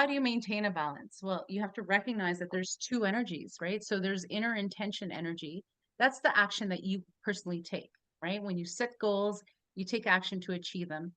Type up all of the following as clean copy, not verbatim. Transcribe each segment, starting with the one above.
how do you maintain a balance? Well, you have to recognize that there's two energies, right? So there's inner intention energy. That's the action that you personally take, right? When you set goals, you take action to achieve them.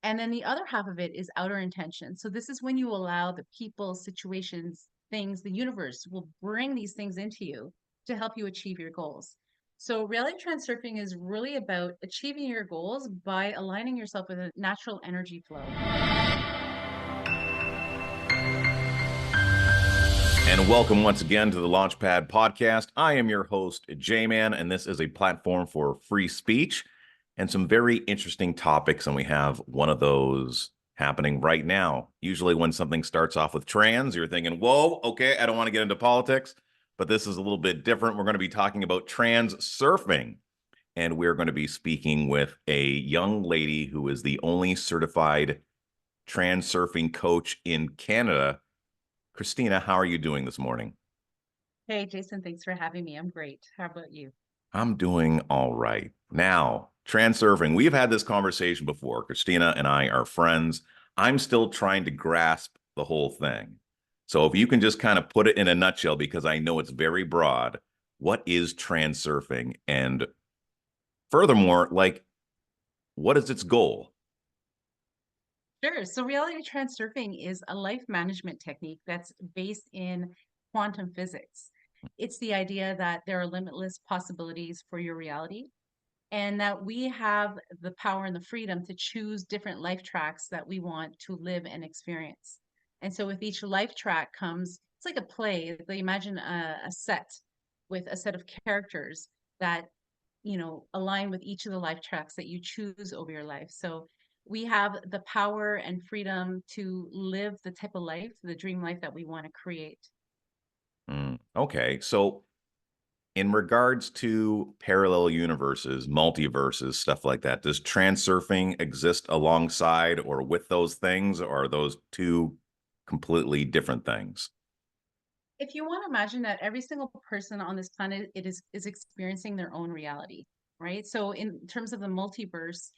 And then the other half of it is outer intention. So this is when you allow the people, situations, things, the universe will bring these things into you to help you achieve your goals. So reality transurfing is really about achieving your goals by aligning yourself with a natural energy flow. And welcome once again to the Launchpad Podcast. I am your host, J-Man, and this is a platform for free speech and some very interesting topics. And we have one of those happening right now. Usually when something starts off with trans, you're thinking, whoa, okay, I don't want to get into politics, but this is a little bit different. We're going to be talking about transurfing, and we're going to be speaking with a young lady who is the only certified transurfing coach in Canada. Cristina, how are you doing this morning? Hey, Jason, thanks for having me. I'm great. How about you? I'm doing all right. Now, transurfing, we've had this conversation before. Cristina and I are friends. I'm still trying to grasp the whole thing. So if you can just kind of put it in a nutshell, because I know it's very broad, what is transurfing? And furthermore, like, what is its goal? Sure. So reality transurfing is a life management technique that's based in quantum physics. It's the idea that there are limitless possibilities for your reality and that we have the power and the freedom to choose different life tracks that we want to live and experience. And so with each life track comes, it's like a play. They imagine a set with a set of characters that, align with each of the life tracks that you choose over your life. So we have the power and freedom to live the type of life, the dream life that we want to create. Okay, so in regards to parallel universes, multiverses, stuff like that, does transurfing exist alongside or with those things, or are those two completely different things? If you want to imagine that every single person on this planet is experiencing their own reality, right? So in terms of the multiverse,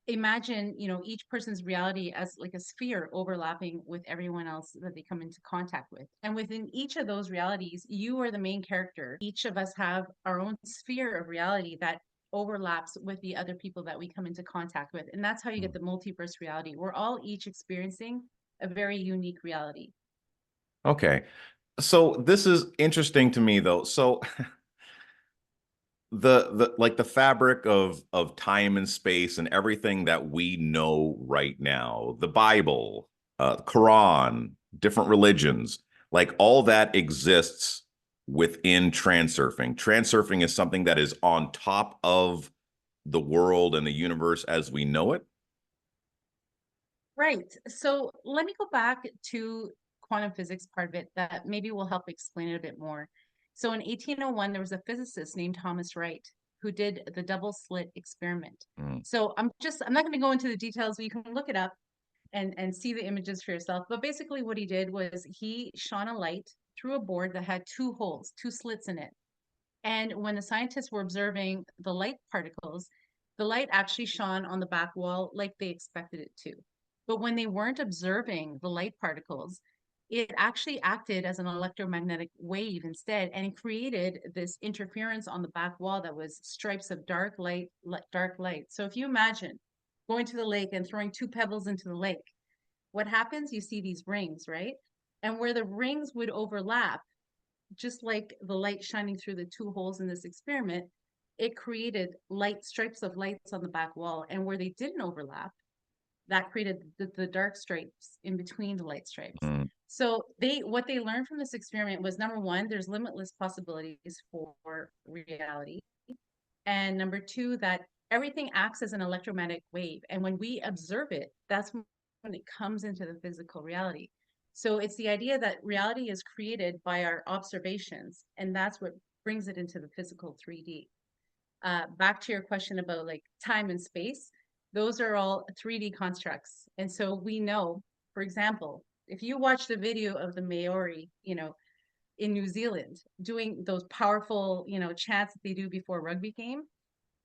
imagine, each person's reality as like a sphere overlapping with everyone else that they come into contact with. And within each of those realities, you are the main character. Each of us have our own sphere of reality that overlaps with the other people that we come into contact with. And that's how you get the multiverse reality. We're all each experiencing a very unique reality. Okay. So this is interesting to me though. So the like the fabric of time and space and everything that we know right now, the Bible, Quran, different religions, like all that exists within transurfing. Transurfing is something that is on top of the world and the universe as we know it. Right. So let me go back to quantum physics part of it that maybe will help explain it a bit more. So in 1801, there was a physicist named Thomas Wright who did the double slit experiment. Mm, So I'm not going to go into the details, but you can look it up and see the images for yourself. But basically what he did was he shone a light through a board that had two holes, two slits in it. And when the scientists were observing the light particles, the light actually shone on the back wall like they expected it to. But when they weren't observing the light particles, it actually acted as an electromagnetic wave instead and created this interference on the back wall that was stripes of dark light, dark light. So if you imagine going to the lake and throwing two pebbles into the lake, what happens? You see these rings, right? And where the rings would overlap, just like the light shining through the two holes in this experiment, it created light stripes of lights on the back wall. And where they didn't overlap, that created the dark stripes in between the light stripes. mm, So what they learned from this experiment was number one, there's limitless possibilities for reality. And number two, that everything acts as an electromagnetic wave. And when we observe it, that's when it comes into the physical reality. So it's the idea that reality is created by our observations, and that's what brings it into the physical 3D. Back to your question about like time and space, those are all 3D constructs. And so we know, for example, if you watch the video of the Maori, in New Zealand doing those powerful, chants that they do before a rugby game,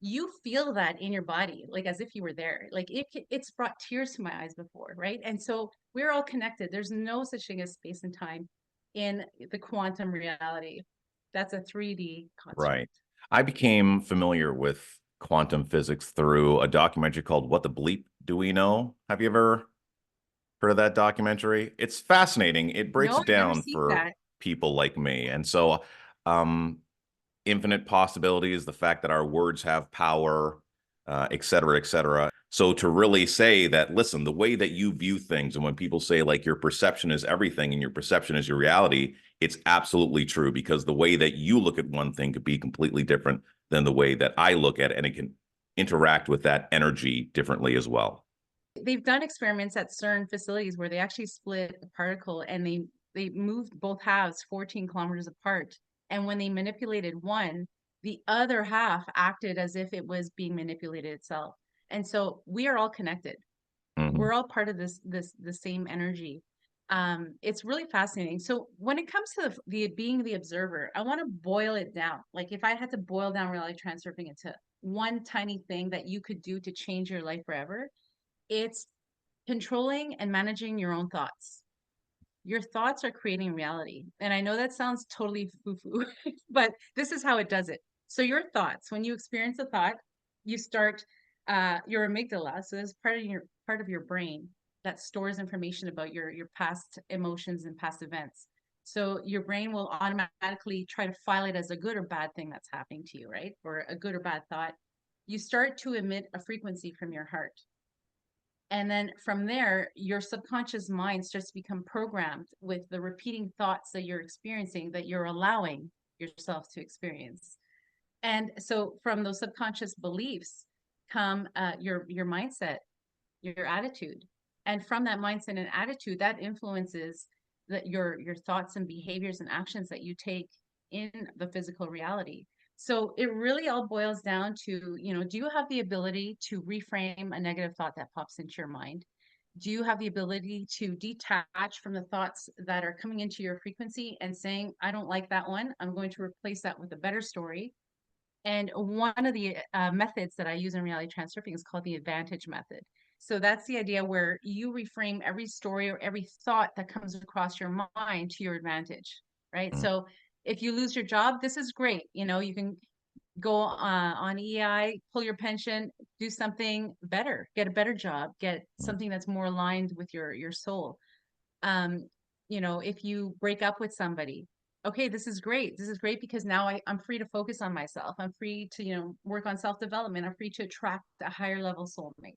you feel that in your body, like as if you were there. Like it's brought tears to my eyes before, right? And so we're all connected. There's no such thing as space and time in the quantum reality. That's a 3D Right. construct. I became familiar with quantum physics through a documentary called What the Bleep Do We Know? Have you ever heard of that documentary? It's fascinating. It breaks No, it I've never down seen for that. people like me. And so, um, infinite possibilities, the fact that our words have power, et cetera, et cetera. So to really say that, listen, the way that you view things, and when people say like your perception is everything and your perception is your reality, it's absolutely true because the way that you look at one thing could be completely different than the way that I look at it, and it can interact with that energy differently as well. They've done experiments at CERN facilities where they actually split a particle and they moved both halves 14 kilometers apart. And when they manipulated one, the other half acted as if it was being manipulated itself. And so we are all connected. Mhm. We're all part of the same energy. It's really fascinating. So when it comes to the being the observer, I want to boil it down. Like if I had to boil down reality transurfing into one tiny thing that you could do to change your life forever, it's controlling and managing your own thoughts. Your thoughts are creating reality. And I know that sounds totally foo-foo, but this is how it does it. So your thoughts, when you experience a thought, you start your amygdala. So there's part of your brain that stores information about your past emotions and past events. So your brain will automatically try to file it as a good or bad thing that's happening to you, right? Or a good or bad thought. You start to emit a frequency from your heart. And then from there, your subconscious mind starts to become programmed with the repeating thoughts that you're experiencing, that you're allowing yourself to experience. And so from those subconscious beliefs come your mindset, your attitude. And from that mindset and attitude, that influences your thoughts and behaviors and actions that you take in the physical reality. So it really all boils down to, do you have the ability to reframe a negative thought that pops into your mind? Do you have the ability to detach from the thoughts that are coming into your frequency and saying, I don't like that one. I'm going to replace that with a better story. And one of the methods that I use in reality transurfing is called the advantage method. So that's the idea where you reframe every story or every thought that comes across your mind to your advantage, right? Mm. So if you lose your job, this is great. You can go on EI, pull your pension, do something better, get a better job, get Mm. something that's more aligned with your soul. um if you break up with somebody, okay, this is great because now I'm free to focus on myself, I'm free to work on self-development, I'm free to attract a higher level soulmate.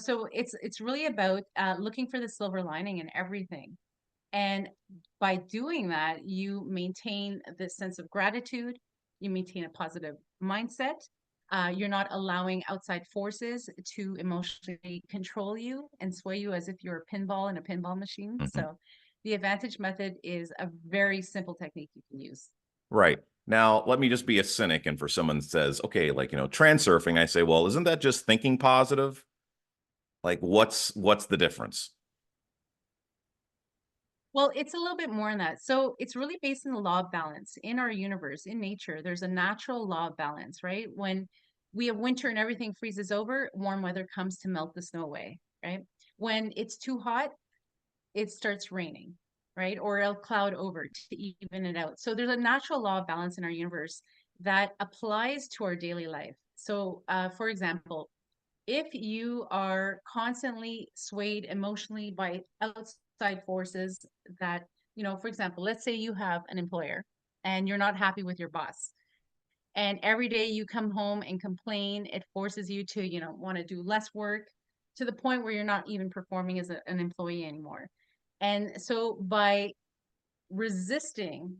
So it's really about looking for the silver lining in everything. And by doing that, you maintain this sense of gratitude, you maintain a positive mindset. You're not allowing outside forces to emotionally control you and sway you as if you're a pinball in a pinball machine. Mhm. So, the advantage method is a very simple technique you can use. Right. Now, let me just be a cynic. And for someone that says, okay, like, transurfing, I say, well, isn't that just thinking positive? Like, what's the difference? Well, it's a little bit more than that. So, it's really based in the law of balance in our universe, in nature. There's a natural law of balance, right? When we have winter and everything freezes over, warm weather comes to melt the snow away, right? When it's too hot, it starts raining, right? Or it'll cloud over to even it out. So there's a natural law of balance in our universe that applies to our daily life. So, for example, if you are constantly swayed emotionally by outside forces that, for example, let's say you have an employer and you're not happy with your boss. And every day you come home and complain, it forces you to, want to do less work to the point where you're not even performing as an employee anymore. And so by resisting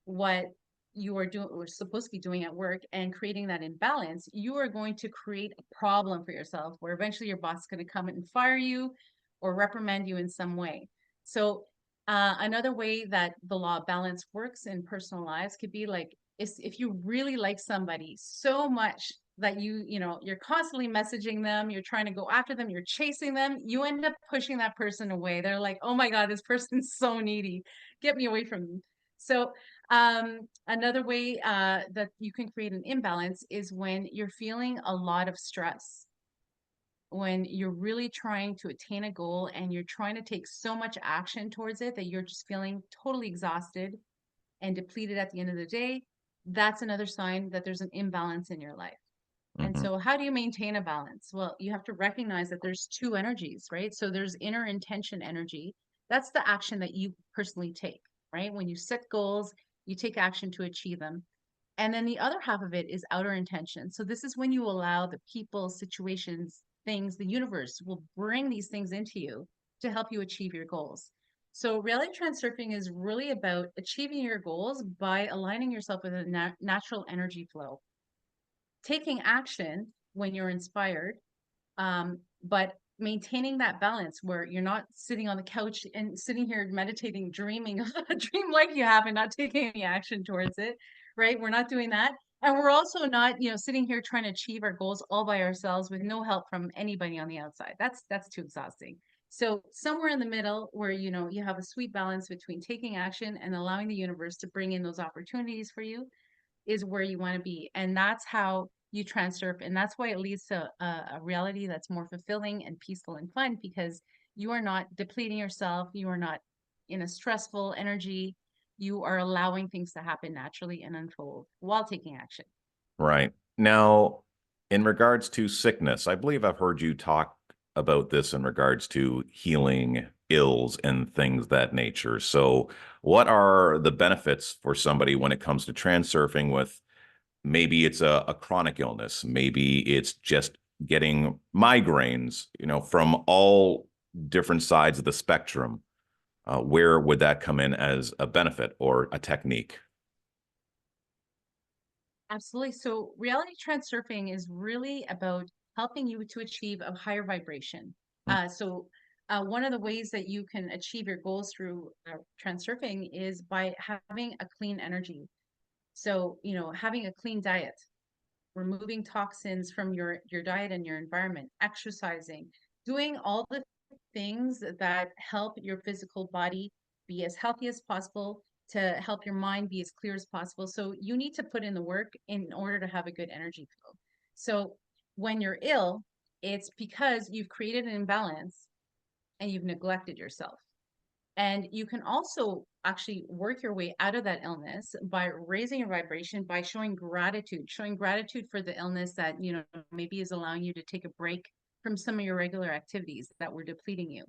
what you are doing or supposed to be doing at work and creating that imbalance, you are going to create a problem for yourself where eventually your boss is going to come and fire you or reprimand you in some way. So another way that the law of balance works in personal lives could be like if you really like somebody so much that you're constantly messaging them, you're trying to go after them, you're chasing them, you end up pushing that person away. They're like, oh my god, this person's so needy, get me away from them. So another way that you can create an imbalance is when you're feeling a lot of stress, when you're really trying to attain a goal and you're trying to take so much action towards it that you're just feeling totally exhausted and depleted at the end of the day. That's another sign that there's an imbalance in your life. And Hmm. so how do you maintain a balance? Well, you have to recognize that there's two energies, right? So there's inner intention energy. That's the action that you personally take, right? When you set goals, you take action to achieve them. And then the other half of it is outer intention. So this is when you allow the people, situations, things, the universe will bring these things into you to help you achieve your goals. So reality transurfing is really about achieving your goals by aligning yourself with a natural energy flow, taking action when you're inspired, but maintaining that balance where you're not sitting on the couch and sitting here meditating, dreaming of a dream like you have and not taking any action towards it, right? We're not doing that. And we're also not, sitting here trying to achieve our goals all by ourselves with no help from anybody on the outside. That's too exhausting. So somewhere in the middle where, you have a sweet balance between taking action and allowing the universe to bring in those opportunities for you is where you want to be. And that's how you transurf. And that's why it leads to a reality that's more fulfilling and peaceful and fun because you are not depleting yourself. You are not in a stressful energy. You are allowing things to happen naturally and unfold while taking action. Right. Now, in regards to sickness, I believe I've heard you talk about this in regards to healing ills and things that nature. So, what are the benefits for somebody when it comes to transurfing with maybe it's a chronic illness, maybe it's just getting migraines, from all different sides of the spectrum? Where would that come in as a benefit or a technique? Absolutely. So reality transurfing is really about helping you to achieve a higher vibration. One of the ways that you can achieve your goals through transurfing is by having a clean energy. So, having a clean diet, removing toxins from your diet and your environment, exercising, doing all the things that help your physical body be as healthy as possible, to help your mind be as clear as possible. So you need to put in the work in order to have a good energy flow. So when you're ill, it's because you've created an imbalance and you've neglected yourself. And you can also actually work your way out of that illness by raising your vibration, by showing gratitude for the illness that, maybe is allowing you to take a break from some of your regular activities that were depleting you.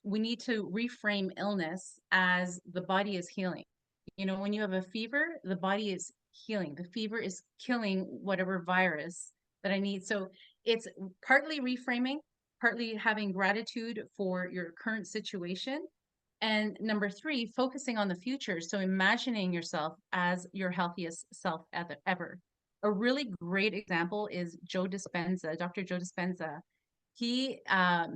We need to reframe illness as the body is healing. When you have a fever, the body is healing. The fever is killing whatever virus that I need. So it's partly reframing, partly having gratitude for your current situation. And number three, focusing on the future. So imagining yourself as your healthiest self ever. A really great example is Joe Dispenza, Dr. Joe Dispenza. He,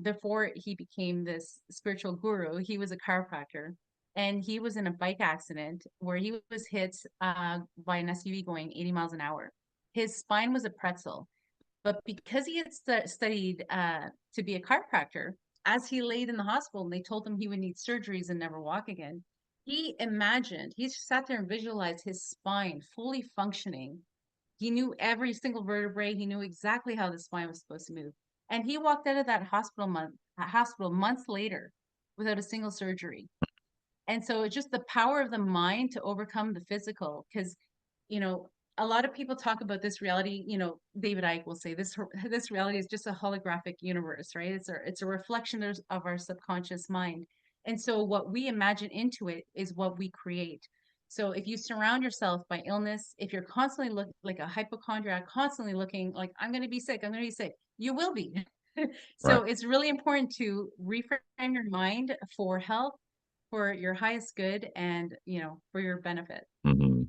before he became this spiritual guru, he was a chiropractor and he was in a bike accident where he was hit by an SUV going 80 miles an hour. His spine was a pretzel, but because he had studied to be a chiropractor, as he laid in the hospital and they told him he would need surgeries and never walk again, he sat there and visualized his spine fully functioning. He knew every single vertebrae. He knew exactly how the spine was supposed to move. And he walked out of that hospital months later without a single surgery. And so it's just the power of the mind to overcome the physical. Because, you know, a lot of people talk about this reality, David Icke will say this reality is just a holographic universe, right? It's a reflection of our subconscious mind. And so what we imagine into it is what we create. So if you surround yourself by illness, if you're constantly look like a hypochondriac, constantly looking like I'm going to be sick, you will be. Right. So it's really important to reframe your mind for health, for your highest good, and for your benefit.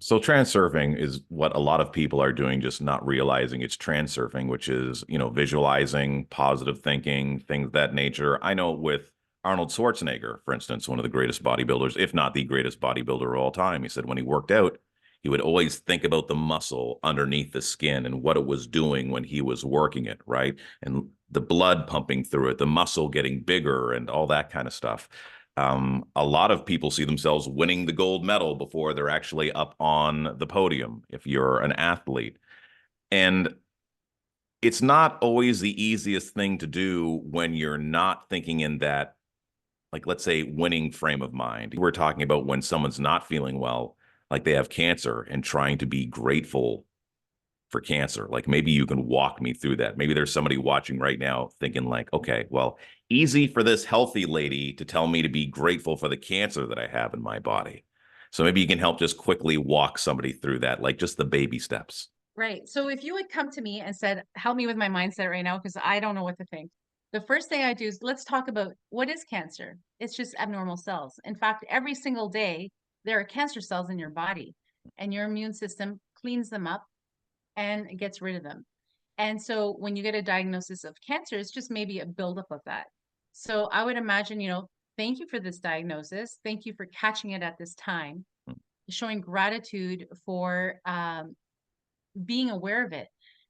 So transurfing is what a lot of people are doing, just not realizing it's transurfing, which is, visualizing, positive thinking, things of that nature. I know with Arnold Schwarzenegger, for instance, one of the greatest bodybuilders, if not the greatest bodybuilder of all time, he said when he worked out, he would always think about the muscle underneath the skin and what it was doing when he was working it, right? And the blood pumping through it, the muscle getting bigger and all that kind of stuff. A lot of people see themselves winning the gold medal before they're actually up on the podium if you're an athlete. And it's not always the easiest thing to do when you're not thinking in that, like, let's say, winning frame of mind. We're talking about when someone's not feeling well, like they have cancer, and trying to be grateful for cancer. Like, maybe you can walk me through that. Maybe there's somebody watching right now thinking like, okay, well, easy for this healthy lady to tell me to be grateful for the cancer that I have in my body. So maybe you can help just quickly walk somebody through that, like just the baby steps. Right. So if you had come to me and said, help me with my mindset right now, because I don't know what to think. The first thing I do is let's talk about what is cancer. It's just abnormal cells. In fact, every single day, there are cancer cells in your body, and your immune system cleans them up and gets rid of them. And so when you get a diagnosis of cancer, it's just maybe a buildup of that. So I would imagine, thank you for this diagnosis. Thank you for catching it at this time, showing gratitude for being aware of it.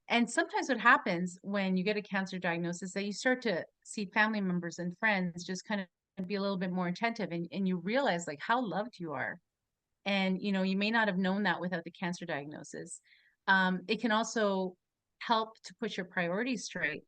And sometimes what happens when you get a cancer diagnosis that you start to see family members and friends just kind of be a little bit more attentive, and you realize like how loved you are. And you may not have known that without the cancer diagnosis. It can also help to put your priorities straight,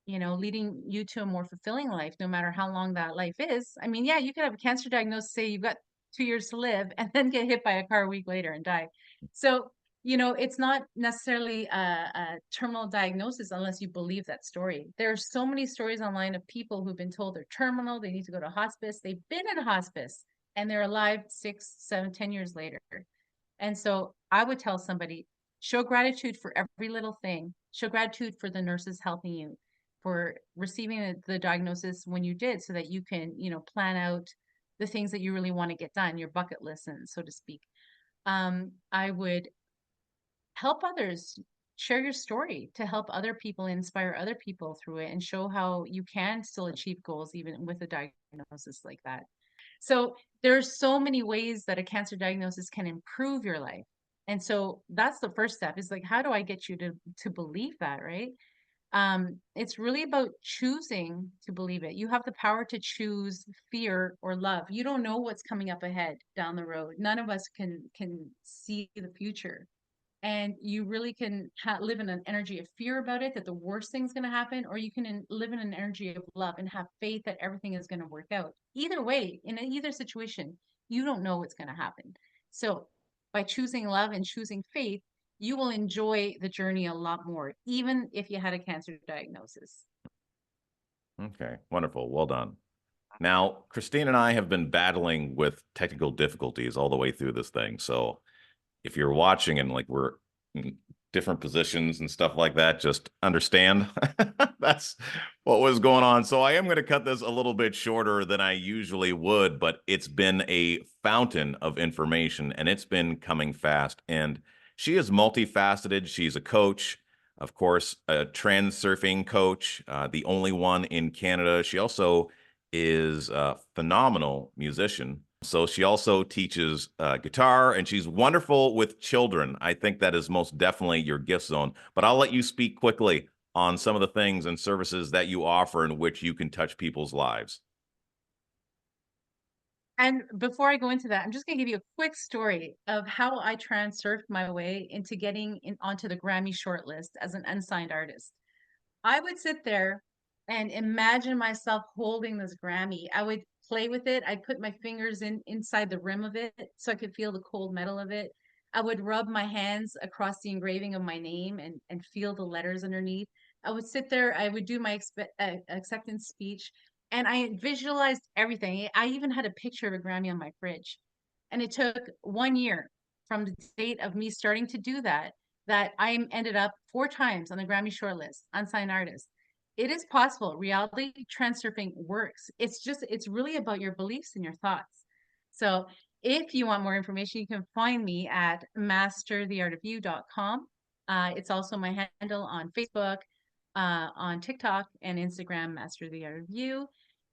leading you to a more fulfilling life, no matter how long that life is. I mean, yeah, you could have a cancer diagnosis, say you've got 2 years to live, and then get hit by a car a week later and die. So, it's not necessarily a terminal diagnosis unless you believe that story. There are so many stories online of people who've been told they're terminal, they need to go to hospice. They've been in hospice and they're alive 6, 7, 10 years later. And so I would tell somebody, show gratitude for every little thing. Show gratitude for the nurses helping you, for receiving the diagnosis when you did, so that you can, plan out the things that you really want to get done, your bucket list, and so to speak. I would help others, share your story to help other people, inspire other people through it, and show how you can still achieve goals even with a diagnosis like that. So there's so many ways that a cancer diagnosis can improve your life. And so that's the first step, is like, how do I get you to believe that, right? It's really about choosing to believe it. You have the power to choose fear or love. You don't know what's coming up ahead down the road. None of us can see the future, and you really can live in an energy of fear about it, that the worst thing's going to happen, or you can live in an energy of love and have faith that everything is going to work out. Either way, in either situation, you don't know what's going to happen. So by choosing love and choosing faith, you will enjoy the journey a lot more, even if you had a cancer diagnosis. Okay, wonderful. Well done. Now, Christine and I have been battling with technical difficulties all the way through this thing. So if you're watching and like we're in different positions and stuff like that, just understand that's what was going on. So I am going to cut this a little bit shorter than I usually would, but it's been a fountain of information and it's been coming fast. And she is multifaceted. She's a coach, of course, a Transurfing coach, the only one in Canada. She also is a phenomenal musician. So she also teaches guitar, and she's wonderful with children. I think that is most definitely your gift zone. But I'll let you speak quickly on some of the things and services that you offer in which you can touch people's lives. And before I go into that, I'm just going to give you a quick story of how I transurfed my way into getting onto the Grammy shortlist as an unsigned artist. I would sit there and imagine myself holding this Grammy. I would play with it. I'd put my fingers inside the rim of it so I could feel the cold metal of it. I would rub my hands across the engraving of my name and feel the letters underneath. I would sit there. I would do my acceptance speech, and I visualized everything. I even had a picture of a Grammy on my fridge. And it took 1 year from the date of me starting to do that, that I ended up 4 times on the Grammy shortlist, unsigned artist. It is possible. Reality transurfing works. It's really about your beliefs and your thoughts. So if you want more information, you can find me at mastertheartofyou.com. It's also my handle on Facebook, on TikTok and Instagram, Master the Art of You.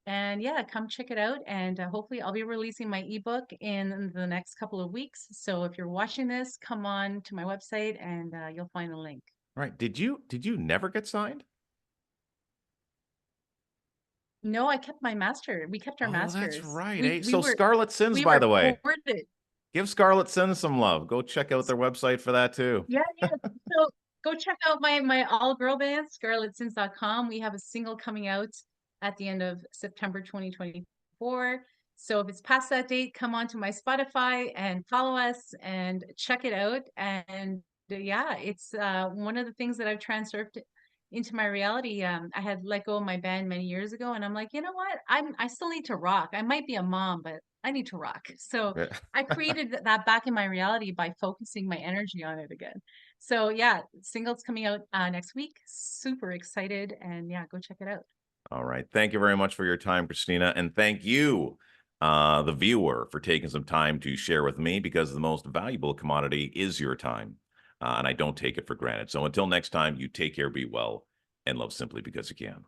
And yeah, come check it out. And hopefully, I'll be releasing my ebook in the next couple of weeks. So if you're watching this, come on to my website and you'll find the link. Right. Did you never get signed? No, I kept my master. We kept our Oh, that's masters. right. We Hey, we so were Scarlet Sins, we by were the way, courted. give Scarlet Sins some love. Go check out their website for that too. Yeah, yeah. So go check out my all girl band, scarletsins.com. We have a single coming out at the end of September 2024. So if it's past that date, come on to my Spotify and follow us and check it out. And yeah, it's one of the things that I've transurfed into my reality. I had let go of my band many years ago, and I'm like, you know what? I still need to rock. I might be a mom, but I need to rock. So Yeah. I created that back in my reality by focusing my energy on it again. So yeah, singles coming out next week. Super excited, and yeah, go check it out. All right. Thank you very much for your time, Christina. And thank you, the viewer, for taking some time to share with me, because the most valuable commodity is your time. And I don't take it for granted. So until next time, you take care, be well, and love simply because you can.